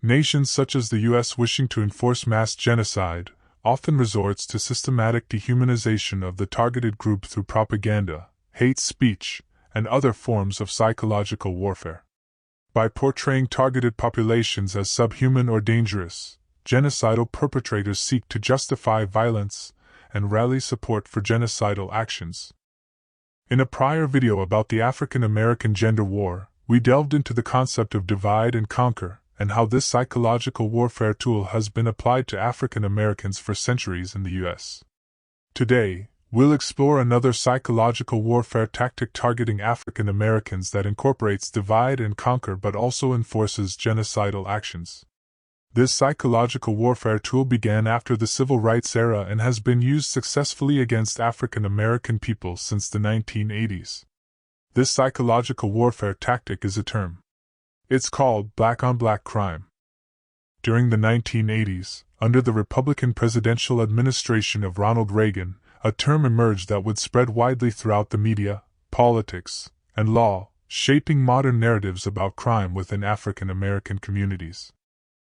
Nations such as the U.S. wishing to enforce mass genocide often resorts to systematic dehumanization of the targeted group through propaganda, hate speech, and other forms of psychological warfare. By portraying targeted populations as subhuman or dangerous, genocidal perpetrators seek to justify violence and rally support for genocidal actions. In a prior video about the African American gender war, we delved into the concept of divide and conquer and how this psychological warfare tool has been applied to African Americans for centuries in the U.S. Today, we'll explore another psychological warfare tactic targeting African Americans that incorporates divide and conquer but also enforces genocidal actions. This psychological warfare tool began after the Civil Rights era and has been used successfully against African American people since the 1980s. This psychological warfare tactic is a term. It's called black-on-black crime. During the 1980s, under the Republican presidential administration of Ronald Reagan, a term emerged that would spread widely throughout the media, politics, and law, shaping modern narratives about crime within African American communities.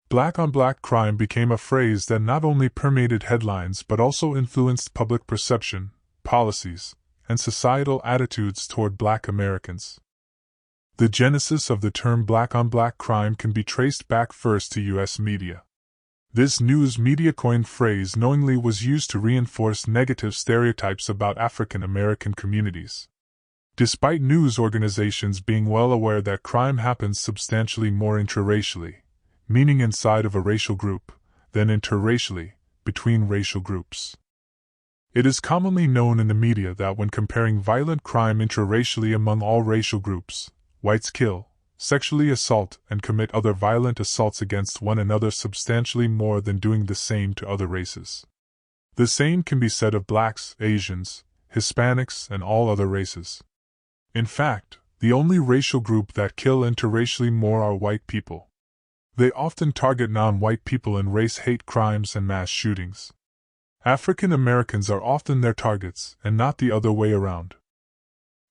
Black-on-black crime became a phrase that not only permeated headlines but also influenced public perception, policies, and societal attitudes toward Black Americans. The genesis of the term black-on-black crime can be traced back first to U.S. media. This news media-coined phrase knowingly was used to reinforce negative stereotypes about African American communities. Despite news organizations being well aware that crime happens substantially more intraracially, meaning inside of a racial group, than interracially, between racial groups. It is commonly known in the media that when comparing violent crime intraracially among all racial groups, whites kill, sexually assault, and commit other violent assaults against one another substantially more than doing the same to other races. The same can be said of blacks, Asians, Hispanics, and all other races. In fact, the only racial group that kill interracially more are white people. They often target non-white people in race-hate crimes and mass shootings. African Americans are often their targets, and not the other way around.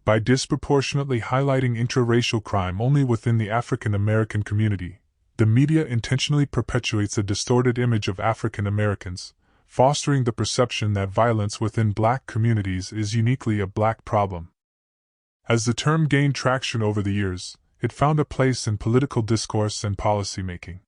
By disproportionately highlighting intraracial crime only within the African American community, the media intentionally perpetuates a distorted image of African Americans, fostering the perception that violence within Black communities is uniquely a Black problem. As the term gained traction over the years, it found a place in political discourse and policymaking.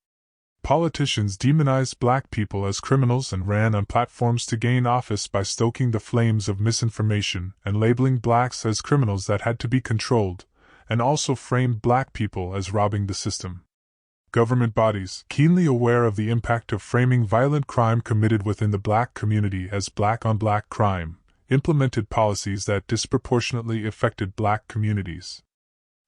Politicians demonized Black people as criminals and ran on platforms to gain office by stoking the flames of misinformation and labeling Blacks as criminals that had to be controlled, and also framed Black people as robbing the system. Government bodies, keenly aware of the impact of framing violent crime committed within the Black community as black-on-black crime, implemented policies that disproportionately affected Black communities.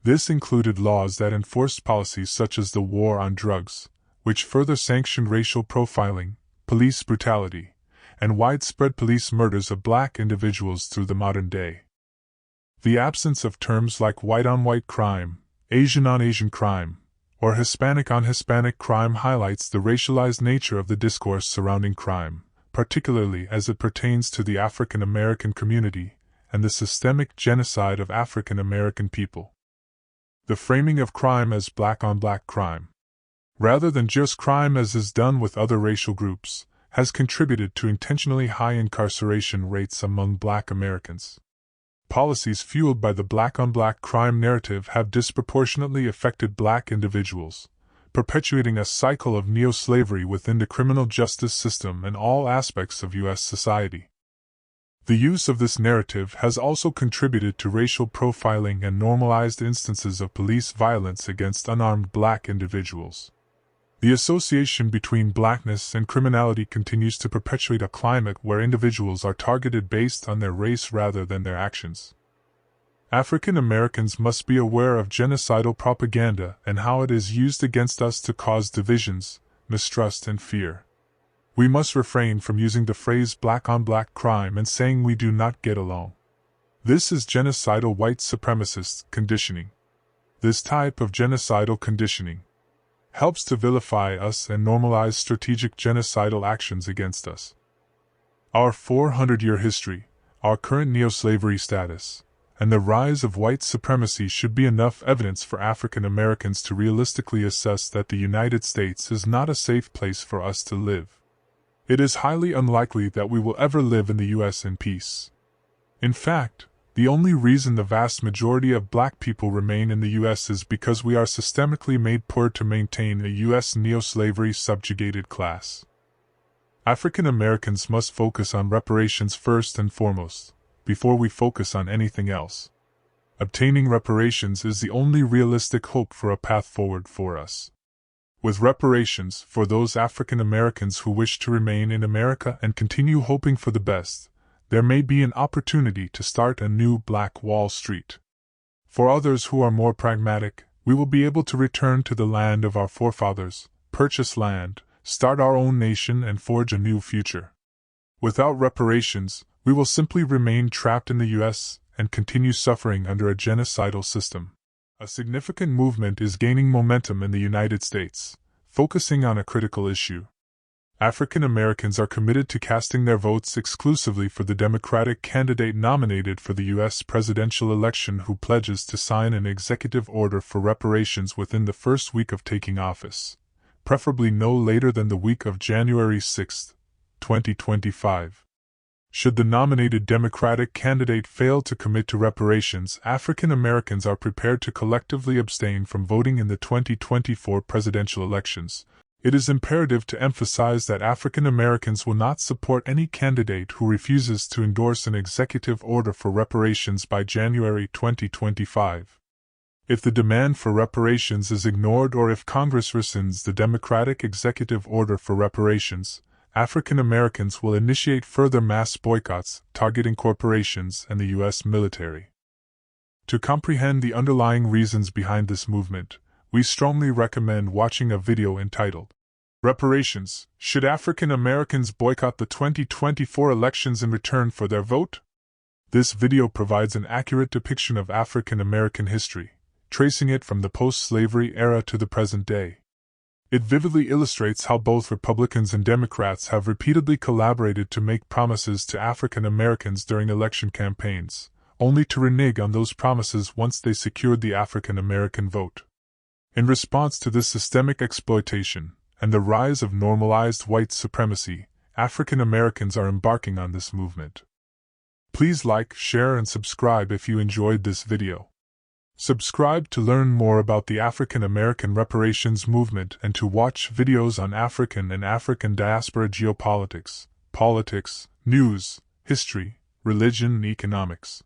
This included laws that enforced policies such as the war on drugs, which further sanctioned racial profiling, police brutality, and widespread police murders of Black individuals through the modern day. The absence of terms like white-on-white crime, Asian-on-Asian crime, or Hispanic-on-Hispanic crime highlights the racialized nature of the discourse surrounding crime, particularly as it pertains to the African American community and the systemic genocide of African American people. The framing of crime as black-on-black crime, rather than just crime as is done with other racial groups, has contributed to intentionally high incarceration rates among Black Americans. Policies fueled by the black-on-black crime narrative have disproportionately affected Black individuals, perpetuating a cycle of neo-slavery within the criminal justice system and all aspects of U.S. society. The use of this narrative has also contributed to racial profiling and normalized instances of police violence against unarmed Black individuals. The association between Blackness and criminality continues to perpetuate a climate where individuals are targeted based on their race rather than their actions. African Americans must be aware of genocidal propaganda and how it is used against us to cause divisions, mistrust, and fear. We must refrain from using the phrase black-on-black crime and saying we do not get along. This is genocidal white supremacist conditioning. This type of genocidal conditioning helps to vilify us and normalize strategic genocidal actions against us. Our 400-year history, our current neo-slavery status, and the rise of white supremacy should be enough evidence for African Americans to realistically assess that the United States is not a safe place for us to live. It is highly unlikely that we will ever live in the U.S. in peace. In fact, the only reason the vast majority of black people remain in the U.S. is because we are systemically made poor to maintain a U.S. neo-slavery subjugated class. African Americans must focus on reparations first and foremost, before we focus on anything else. Obtaining reparations is the only realistic hope for a path forward for us. With reparations for those African Americans who wish to remain in America and continue hoping for the best, there may be an opportunity to start a new Black Wall Street. For others who are more pragmatic, we will be able to return to the land of our forefathers, purchase land, start our own nation, and forge a new future. Without reparations, we will simply remain trapped in the U.S. and continue suffering under a genocidal system. A significant movement is gaining momentum in the United States, focusing on a critical issue. African Americans are committed to casting their votes exclusively for the Democratic candidate nominated for the U.S. presidential election who pledges to sign an executive order for reparations within the first week of taking office, preferably no later than the week of January 6, 2025. Should the nominated Democratic candidate fail to commit to reparations, African Americans are prepared to collectively abstain from voting in the 2024 presidential elections. It is imperative to emphasize that African Americans will not support any candidate who refuses to endorse an executive order for reparations by January 2025. If the demand for reparations is ignored or if Congress rescinds the Democratic executive order for reparations, African Americans will initiate further mass boycotts targeting corporations and the U.S. military. To comprehend the underlying reasons behind this movement, we strongly recommend watching a video entitled, Reparations: Should African Americans Boycott the 2024 Elections in Return for Their Vote? This video provides an accurate depiction of African American history, tracing it from the post-slavery era to the present day. It vividly illustrates how both Republicans and Democrats have repeatedly collaborated to make promises to African Americans during election campaigns, only to renege on those promises once they secured the African American vote. In response to this systemic exploitation and the rise of normalized white supremacy, African Americans are embarking on this movement. Please like, share, and subscribe if you enjoyed this video. Subscribe to learn more about the African American reparations movement and to watch videos on African and African diaspora geopolitics, politics, news, history, religion, and economics.